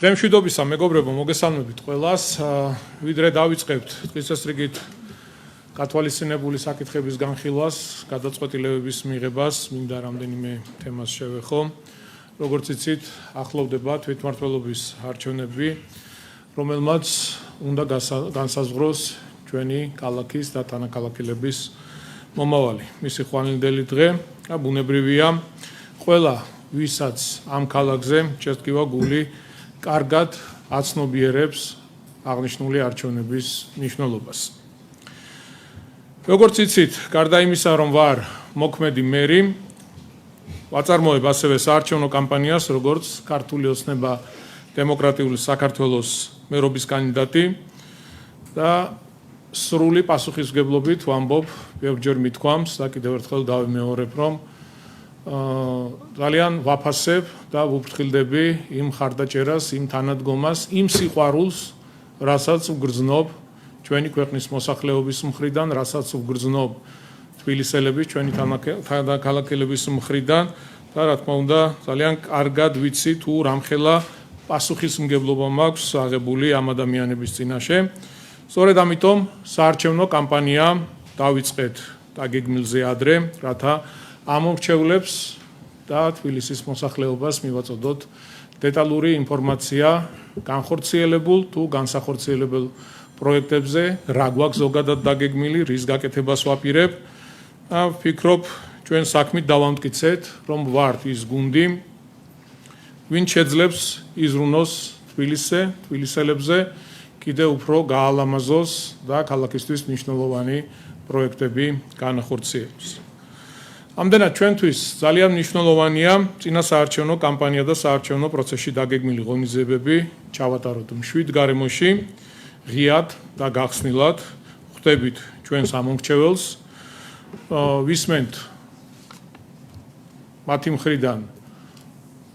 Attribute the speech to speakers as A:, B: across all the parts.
A: Დღემშვიდობისა მეგობრებო, მოგესალმებით ყველას. ვიდრე დავიწყებთ დღესასრიგით გათვალისწინებული საკითხების განხილვას, გადაწყვეტილებების მიღებას, მინდა რამდენიმე თემას შევეხო. Როგორც იცით, ახლოვდება თვითმმართველობის არჩევნები, რომელმაც უნდა განსაზღვროს ჩვენი ქალაქის და თანაქალაქელების მომავალი. მისი ხვალინდელი დღე და ბუნებრივია, ყველა ვისაც ამ ქალაქზე შედგება გული კარგად აცნობიერებს აღნიშნული არჩევნების მნიშვნელობას. Როგორც იცით, გარდა იმისა, რომ ვარ მოქმედი მერი, ვაწარმოებ ასევე საარჩევნო კამპანიას, როგორც ქართული ოცნება დემოკრატიული საქართველოს მერობის კანდიდატი და სრული პასუხისმგებლობით ვამბობ, ბევრჯერ მithქვამს და კიდევ ერთხელ გავიმეორებ, რომ ძალიან ვაფასებ და ვუფრთხილდები იმ ხარდაჭერას, იმ თანადგომას, იმ სიყვარულს, რასაც ვგრძნობ ჩვენი ქვეყნის მოსახლეობის მხრიდან, რასაც ვგრძნობ თბილისელების, ჩვენი თანაქალაქელების მხრიდან და რა თქმა უნდა, ძალიან კარგად ვიცი თუ რამხელა პასუხისმგებლობა მაქვს აღებული ამ ადამიანების წინაშე. სწორედ ამიტომ საარჩევნო კამპანია დავიწყეთ დაგეგმილზე ადრე, რათა ამომრჩევლებს და თბილისის მოსახლეობას მივაწოდოთ დეტალური ინფორმაცია განხორციელებულ თუ განსახორციელებელ პროექტებზე, რა გვაქვს ზოგადად დაგეგმილი, რის გაკეთებას ვაპირებ. ვფიქრობ, ჩვენ საქმით დავამტკიცეთ, რომ ვართ ის გუნდი, ვინც შეძლებს იზრუნოს თბილისელებზე, კიდევ უფრო გაალამაზოს და ქალაქისთვის მნიშვნელოვანი პროექტები განახორციელოს. Ამდენად ჩვენთვის ძალიან მნიშვნელოვანია წინა საარჩევნო კამპანია და საარჩევნო პროცესში დაგეგმილი ღონისძიებები ჩავატაროთ მშვიდ გარემოში, ღიად და გახსნილად. ხვდებით ჩვენს ამომრჩეველს, ვისმენთ მათი მხრიდან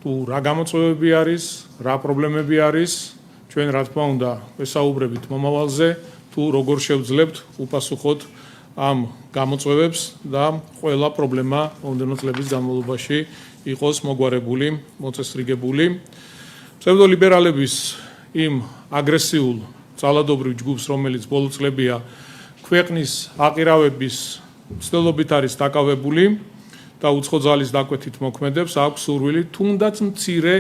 A: თუ რა გამოწვევები არის, რა პრობლემები არის, ჩვენ რა თქმა უნდა ვესაუბრებით მომავალზე, თუ როგორ შევძლებთ უპასუხოთ ამ გამოწვევებს და ყველა პრობლემა მომდევნო წლების განმავლობაში იყოს მოგვარებული, მოწესრიგებული. ფსევდოლიბერალების იმ აგრესიულ ძალადობრივ ჯგუფს, რომელიც ბოლო წლებია ქვეყნის აყირავების მცდელობით არის დაკავებული და უცხო ძალის დაკვეთით მოქმედებს, აქვს სურვილი თუნდაც მცირე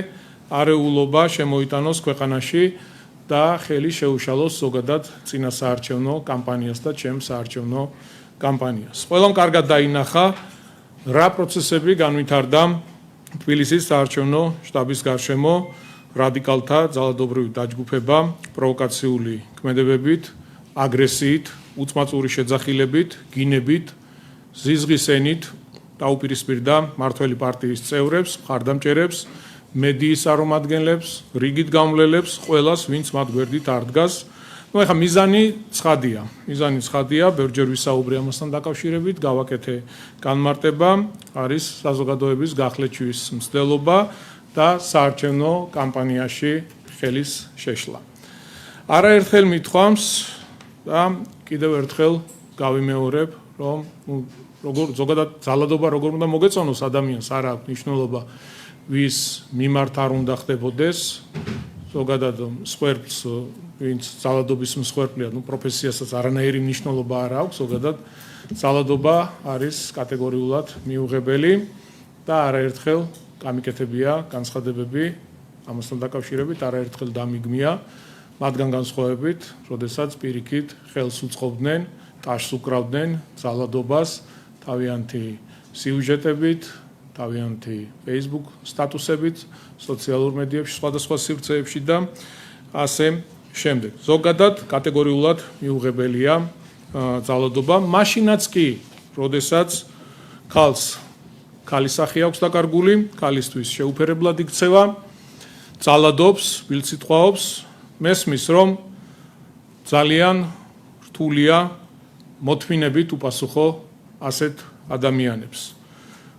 A: არეულობა შემოიტანოს ქვეყანაში და ხელი შეუშალოს ზოგადად წინა საარჩევნო კამპანიას და ჩემს საარჩევნო კამპანიას. ყველამ კარგად დაინახა, რა პროცესები განვითარდა თბილისის საარჩევნო შტაბის გარშემო რადიკალთა ძალადობრივი დაჯგუფება, პროვოკაციული ქმედებებით, აგრესიით, უწმაწური შეძახილებით, გინებით, ზიზღის ენით დაუპირისპირდა მმართველი პარტიის წევრებს, მხარდამჭერებს, მედიის წარმომადგენლებს, რიგით გამვლელებს, ყველას, ვინც მათ გვერდით არ დგას. ეხლა მიზანი ცხადია, ბევრჯერ ვისაუბრე ამასთან დაკავშირებით, გავაკეთე განმარტება, არის საზოგადოების გახლეჩვის მცდელობა და საარჩევნო კამპანიაში ხელის შეშლა. არაერთხელ მithქვამს და კიდევ ერთხელ გავიმეორებ, რომ ზოგადად ძალადობა როგორ უნდა მოგეწონოს ადამიანს, არ აქვს მნიშვნელობა ვის მიმართ არ უნდა ხდებოდეს, ზოგადად მსხვერპლს, ვინც ძალადობის მსხვერპლია, პროფესიასაც არანაირი მნიშვნელობა არ აქვს, ზოგადად ძალადობა არის კატეგორიულად მიუღებელი და არაერთხელ გამიკეთებია განცხადებები ამასთან დაკავშირებით, არაერთხელ დამიგმია მათგან განსხვავებით, როდესაც პირიქით ხელს უწყობდნენ, ტაშს უკრავდნენ ძალადობას თავიანთი სიუჟეტებით, თავიანთი Facebook სტატუსებით, სოციალურ მედიებში, სხვადასხვა სივრცეებში და ასე შემდეგ. ზოგადად კატეგორიულად მიუღებელია ძალადობა, მაშინაც კი, როდესაც ქალის სახე აქვს დაკარგული, ქალისთვის შეუფერებლად იქცევა, ძალადობს, ბილსიტყვაობს, მესმის, რომ ძალიან რთულია მოთმინებით უპასუხო ასეთ ადამიანებს.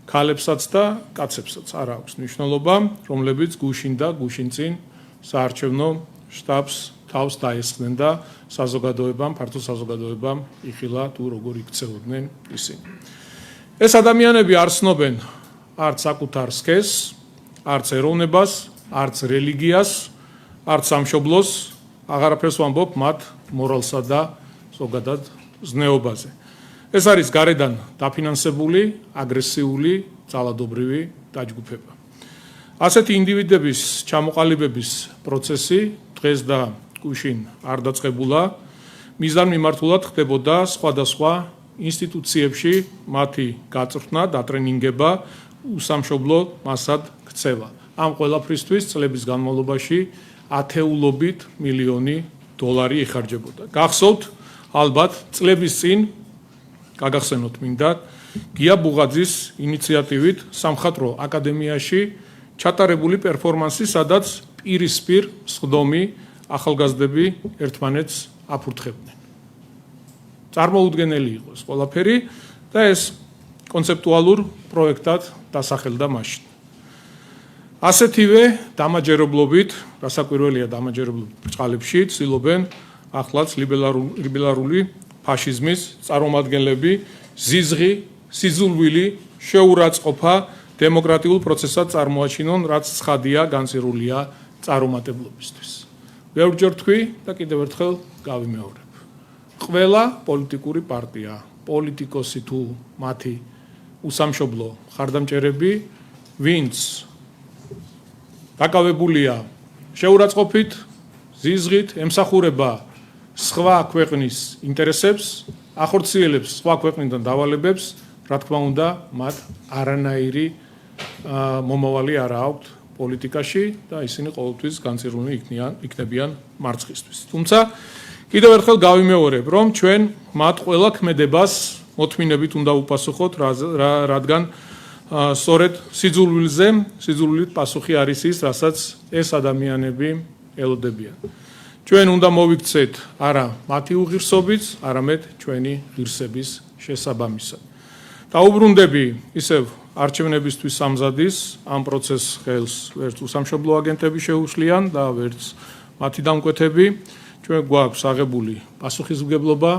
A: ქალებსაც და კაცებსაც არ აქვს მნიშვნელობა, რომლებიც გუშინ და გუშინწინ საარჩევნო შტაბს თავს დაესხნენ და საზოგადოებამ, ფართო საზოგადოებამ იხილა თუ როგორ იქცეოდნენ ისინი. ეს ადამიანები არ ცნობენ არც საკუთარ სქესს, არც ეროვნებას, არც რელიგიას, არც სამშობლოს, აღარაფერს ვამბობ მათ მორალსა და ზოგადად ზნეობაზე. ეს არის გარედან დაფინანსებული, აგრესიული, ძალადობრივი დაჯგუფება. ასეთი ინდივიდების ჩამოყალიბების პროცესი დღეს და გუშინ არ დაწყებულა, მიზანმიმართულად ხდებოდა სხვადასხვა ინსტიტუციებში მათი გაწვრთნა, დატრენინგება, უსამშობლო მასად ქცევა. ამ ყველაფრისთვის წლების განმავლობაში ათეულობით მილიონი დოლარი იხარჯებოდა. გახსოვთ, ალბათ წლების წინ გაგახსენოთ მინდა გია ბუღაძის ინიციატივით სამხატვრო აკადემიაში ჩატარებული პერფორმანსი, სადაც პირისპირ სხდომი ახალგაზრდები ერთმანეთს აფურთხებდნენ. წარმოუდგენელი იყო ეს ყველაფერი და ეს კონცეპტუალურ პროექტად დასახელდა მაშინ. ასეთივე დამაჯერებლობით, რასაკვირველია დამაჯერებლობით ბრწყალებში ცდილობენ ახლაც ლიბერალური ფაშიზმის წარმომადგენლები ზიზღი, სიზულვილი, შეურაცხყოფა დემოკრატიულ პროცესად წარმოაჩინონ, რაც ცხადია, განცირულია წარუმატებლობისთვის. ბევრჯერ თქვი და კიდევ ერთხელ გავიმეორებ. ყველა პოლიტიკური პარტია, პოლიტიკოსი თუ მათი უსამშობლო ხარდამჭერები, ვინც დაკავებულია შეურაცხყოფით, ზიზღით, ემსახურება სხვა ქვეყნის ინტერესებს, ახორციელებს სხვა ქვეყნიდან დავალებებს, რა თქმა უნდა, მათ არანაირი მომავალი არ აქვთ პოლიტიკაში და ისინი ყოველთვის განცირული იქნებიან მარცხისთვის. თუმცა კიდევ ერთხელ გავიმეორებ, რომ ჩვენ მათ ყველა ქმედებას მოთმინებით უნდა უპასუხოთ, რადგან სწორედ სიძულვილით პასუხი არის ის, რასაც ეს ადამიანები ელოდებიან. ჩვენ უნდა მოვიქცეთ არა მათი უღირსობით, არამედ ჩვენი ღირსების შესაბამისად. დაუბრუნდები ისევ არჩევნებისთვის სამზადის ამ პროცესს ხელს ვერც უსამშობლო აგენტები შეუშლიან და ვერც მათი დამკვეთები. ჩვენ გვაქვს აღებული პასუხისმგებლობა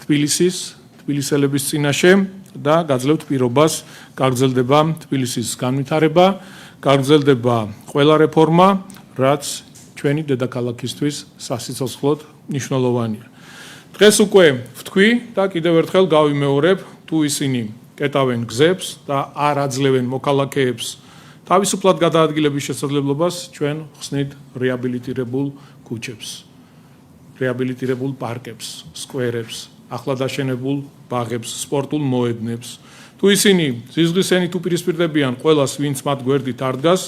A: თბილისელების წინაშე და გაძლევთ პირობას გაგრძელდება თბილისის განვითარება, გაგრძელდება ყველა რეფორმა, რაც ჩვენი დედაქალაქისთვის სასიცოცხლოდ მნიშვნელოვანია. დღეს უკვე ვთქვი და კიდევ ერთხელ გავიმეორებ, თუ ისინი კეტავენ გზებს და არ აძლევენ მოქალაქეებს თავისუფლად გადაადგილების შესაძლებლობას, ჩვენ ხსნით რეაბილიტირებულ ქუჩებს, რეაბილიტირებულ პარკებს, სკვერებს, ახლად აშენებულ ბაღებს, სპორტულ მოედნებს. თუ ისინი ზიზღისენით უპირისპირდებიან ყველას, ვინც მათ გვერდით არ დგას,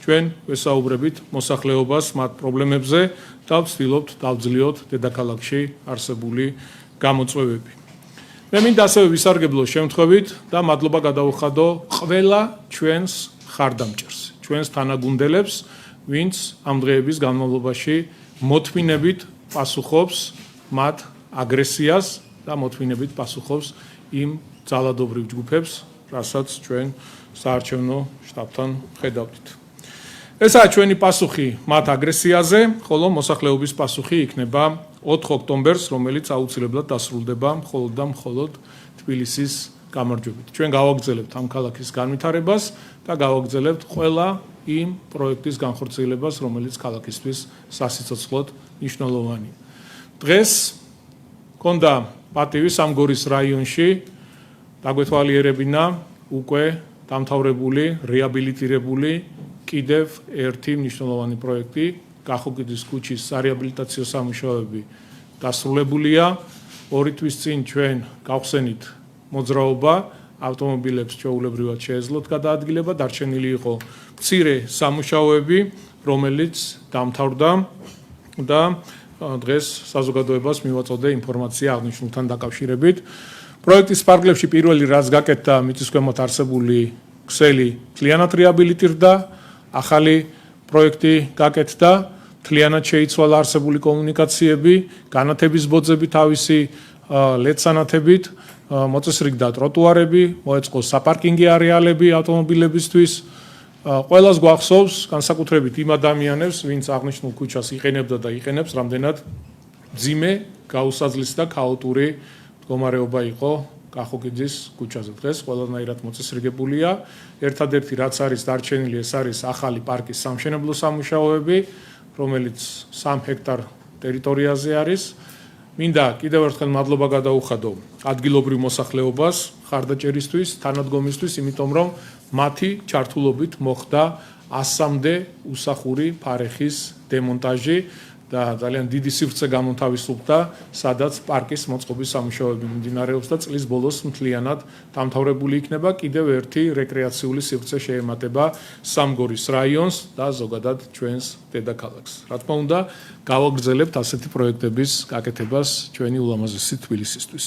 A: ჩვენ ვესაუბრებით მოსახლეობას მათ პრობლემებზე და ვცდილობთ დავძლიოთ დედაქალაქში არსებული გამოწვევები. მე მინდა ასევე ვისარგებლო შემთხვევით და მადლობა გადავუხადო ყველა ჩვენს ხარდამჭერს, ჩვენს თანაგუნდელებს, ვინც ამ დღეების განმავლობაში მოთმინებით პასუხობს მათ აგრესიას და მოთმინებით პასუხობს იმ ძალადობრივ ჯგუფებს, რასაც ჩვენ საარჩევნო შტაბთან ხედავთ. ესაა ჩვენი პასუხი მათ აგრესიაზე, ხოლო მოსახლეობის პასუხი იქნება 4 ოქტომბერს, რომელიც აუცილებლად დასრულდება მხოლოდ და მხოლოდ თბილისის გამარჯვებით. ჩვენ გავაგრძელებთ ამ ქალაქის განვითარებას და გავაგრძელებთ ყველა იმ პროექტის განხორციელებას, რომელიც ქალაქისთვის სასიცოცხლოდ მნიშვნელოვანია. დღეს მქონდა პატივი სამგორის რაიონში დაგვეთვალიერებინა უკვე დამთავრებული, რეაბილიტირებული კიდევ ერთი მნიშვნელოვანი პროექტი, კახოკიდის ქუჩის სარეაბილიტაციო სამუშაოები დასრულებულია. 2 თვის წინ ჩვენ გავხსენით მოძრაობა, ავტომობილებს ჩვეულებრივად შეეძლოთ გადაადგილება, დარჩენილი იყო მცირე სამუშაოები, რომელიც დამთავრდა და დღეს საზოგადოებას მივაწოდე ინფორმაცია აღნიშნულთან დაკავშირებით. პროექტის ფარგლებში პირველი რაც გაკეთდა, მიწისქვემოთ არსებული ქსელი მთლიანად რეაბილიტირდა, ახალი პროექტი გაკეთდა, მთლიანად შეიცვალა არსებული კომუნიკაციები, განათების ბოძები თავისი ლედსანათებით, მოწესრიგდა ტროტუარები, მოეწყო საპარკინგი არეალები ავტომობილებისთვის. ყველას გვახსოვს, განსაკუთრებით იმ ადამიანებს, ვინც აღნიშნულ ქუჩას იყენებდა და იყენებს, რამდენად მძიმე, გაუსაძლისი და ქაოტური მდგომარეობა იყო კახოკიძის ქუჩაზე. დღეს ყველანაირად მოწესრიგებულია. ერთადერთი რაც არის დარჩენილი, ეს არის ახალი პარკის სამშენებლო სამუშაოები, რომელიც 3 ჰექტარ ტერიტორიაზე არის. მინდა კიდევ ერთხელ მადლობა გადაუხადო ადგილობრივ მოსახლეობას ხარდაჭერისთვის, თანადგომისთვის, იმიტომ რომ მათი ჩართულობით მოხდა 100-მდე უსახური ფარეხის დემონტაჟი და ძალიან დიდი სივრცე გამოთავისუფლდა, სადაც პარკის მოწყობის სამუშაოები მიმდინარეობს და წლის ბოლოს მთლიანად დამთავრებული იქნება. კიდევ ერთი რეკრეაციული სივრცე შეემატება სამგორის რაიონს და ზოგადად ჩვენს დედაქალაქს. რა თქმა უნდა, გავაგრძელებთ ასეთი პროექტების გაკეთებას ჩვენი ულამაზესი თბილისისთვის.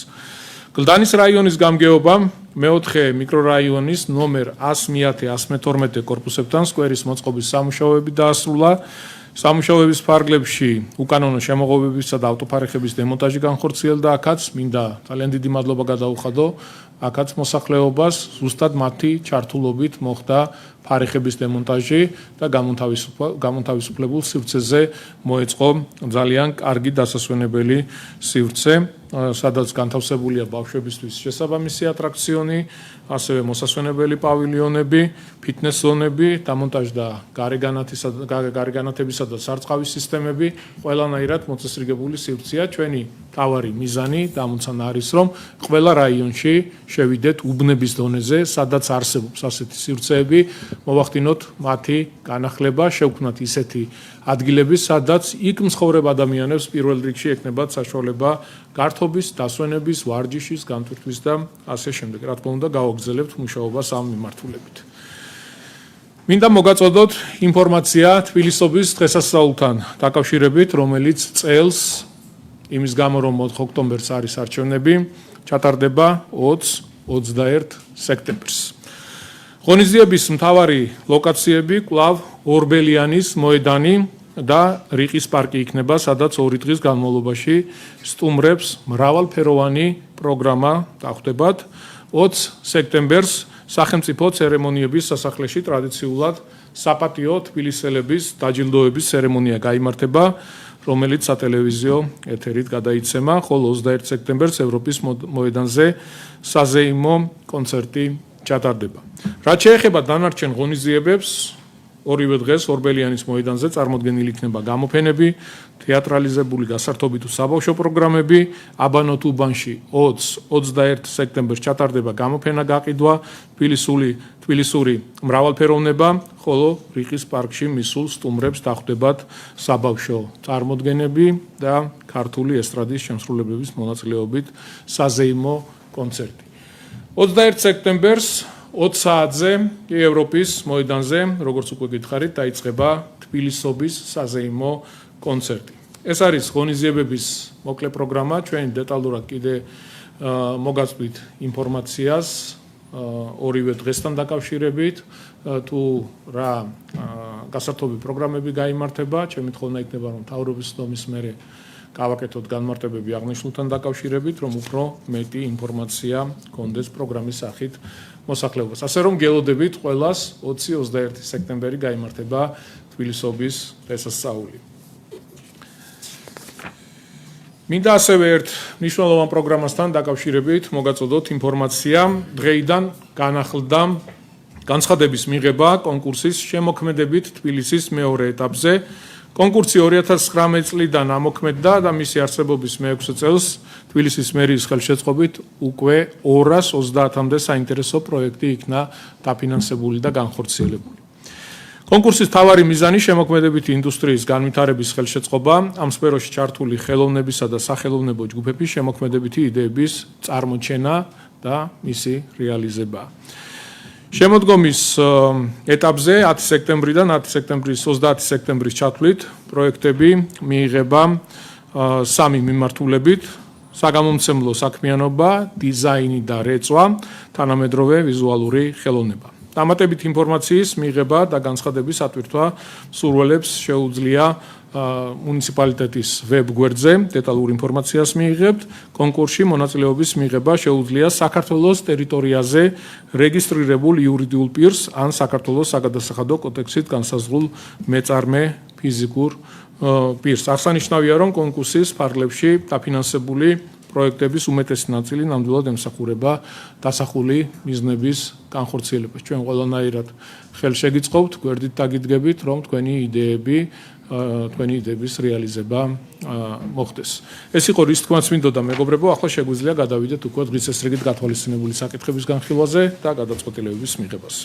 A: გლდანის რაიონის გამგეობა მეოთხე მიკრორაიონის ნომერ 100-112 კორპუსებთან სკვერის მოწყობის სამუშაოები დაასრულა. სამუშაოების ფარგლებში უკანონო შემოღობებისა და ავტოფარეხების დემონტაჟი განხორციელდა. აქაც მინდა ძალიან დიდი მადლობა გადაუხადო აქაც მოსახლეობას, ზუსტად მათი ჩართულობით მოხდა ფარეხების დემონტაჟი და გამონთავისუფლებულ სივრცეზე მოეწყო ძალიან კარგი დასასვენებელი სივრცე, სადაც განთავსებულია ბავშვებისთვის შესაბამისი ატრაქციონი, ასევე მოსასვენებელი პავილიონები, ფიტნეს ზონები, დამონტაჟდა გარეგანათებისა და სარწყავის სისტემები, ყველანაირად მოწესრიგებული სივრცეა. ჩვენი მთავარი მიზანი დამოცანა არის, რომ ყველა რაიონში შევიდეთ უბნების დონეზე, სადაც არსებობს ასეთი სივრცეები, მოვახდინოთ მათი განახლება, შევქმნათ ისეთი ადგილები, სადაც იქ მცხოვრებ ადამიანებს პირველ რიგში ექნებათ საშუალება გართობის, დასვენების, ვარჯიშის, განტვირთვის და ასე შემდეგ. რა თქმა უნდა, გავაგრძელებთ მუშაობას ამ მიმართულებით. მინდა მოგაწოდოთ ინფორმაცია თბილისობის დღესასწაულთან დაკავშირებით, რომელიც წელს იმის გამო, რომ 4 ოქტომბერს არის არჩევნები, ჩატარდება 20-21 სექტემბერს. ღონისძიების მთავარი ლოკაციები კვლავ ორბელიანის მოედანი და რიყის პარკი იქნება, სადაც 2 დღის განმავლობაში სტუმრებს მრავალფეროვანი პროგრამა დახვდებათ. 20 სექტემბერს სახელმწიფო ცერემონიების სასახლეში ტრადიციულად საპატიო თბილისელების დაჯილდოების ცერემონია გაიმართება, რომელიც სატელევიზიო ეთერით გადაიცემა, ხოლო 21 სექტემბერს ევროპის მოედანზე საზეიმო კონცერტი ჩატარდება. რაც შეეხება დანარჩენ ღონისძიებებს, ორივე დღეს ორბელიანის მოედანზე წარმოდგენილი იქნება გამოფენები, თეატრალიზებული გასართობი თუ საბავშვო პროგრამები. აბანოთ უბანში 20-21 სექტემბერს ჩატარდება გამოფენა გაყიდვა თბილისური მრავალფეროვნება, ხოლო რიყის პარკში მისულ სტუმრებს დახვდებათ საბავშვო წარმოდგენები და ქართული ესტრადის შემსრულებლების მონაწილეობით საზეიმო კონცერტი. 21 სექტემბერს 20 საათზე ევროპის მოედანზე, როგორც უკვე გითხარით, დაიწყება თბილისობის საზეიმო კონცერტი. ეს არის ღონისძიებების მოკლე პროგრამა, ჩვენ დეტალურად კიდე მოგაწვით ინფორმაციას ორივე დღესთან დაკავშირებით, თუ რა გასართობი პროგრამები გაიმართება, ჩემი თხოვნა იქნება, რომ მთავრობის ცნობის მერე გავაკეთოთ განმარტებები აღნიშნულთან დაკავშირებით, რომ უფრო მეტი ინფორმაცია გქონდეს პროგრამის სახით მოსახლეობას. ასე რომ გელოდებით ყველას 20-21 სექტემბერი გაიმართება თბილისობის დღესასწაული. მინდა ასევე ერთ მნიშვნელოვან პროგრამასთან დაკავშირებით მოგაწოდოთ ინფორმაცია. დღეიდან განახლდა განცხადების მიღება კონკურსის შემოქმედებით თბილისის მეორე ეტაპზე. კონკურსი 2019 წლიდან ამოქმედდა და მისი არსებობის მე-6 წელს თბილისის მერიის ხელშეწყობით უკვე 230-მდე საინტერესო პროექტი იქნა დაფინანსებული და განხორციელებული. კონკურსის მთავარი მიზანი შემოქმედებითი ინდუსტრიის განვითარების ხელშეწყობა, ამ სფეროში ჩართული ხელოვნებისა და სახელოვნებო ჯგუფების შემოქმედებითი იდეების წარმოჩენა და მისი რეალიზება. შემოდგომის ეტაპზე 10 სექტემბრიდან 10 სექტემბრის 30 სექტემბრის ჩათვლით პროექტები მიიღება 3 მიმართულებით: საგამომცემლო საქმიანობა, დიზაინი და რეწვა, თანამედროვე ვიზუალური ხელოვნება. დამატებით ინფორმაციის მიღება და განცხადების ატვირთვა მსურველებს შეუძლია მუნიციპალიტეტის ვებ გვერდზე დეტალურ ინფორმაციას მიიღებთ. კონკურსში მონაწილეობის მიღება შეუძლია საქართველოს ტერიტორიაზე რეგისტრირებულ იურიდიულ პირს ან საქართველოს საგადასახადო კოდექსით განსაზღვრულ მეწარმე ფიზიკურ პირს. აღსანიშნავია, რომ კონკურსის ფარგლებში დაფინანსებული პროექტების უმეტესი ნაწილი ნამდვილად ემსახურება დასახული მიზნების განხორციელებას. ჩვენ ყველანაირად ხელშეგიწყობთ, გვერდით დაგიდგებით, რომ თქვენი იდეები თქვენი იდეების რეალიზება მოხდეს. ეს იყო რის თქმაც მინდოდა მეგობრებო, ახლა შეგვიძლია გადავიდეთ უკვე დღის წესრიგით გათვალისწინებული საკითხების განხილვაზე და გადაწყვეტილებების მიღებას.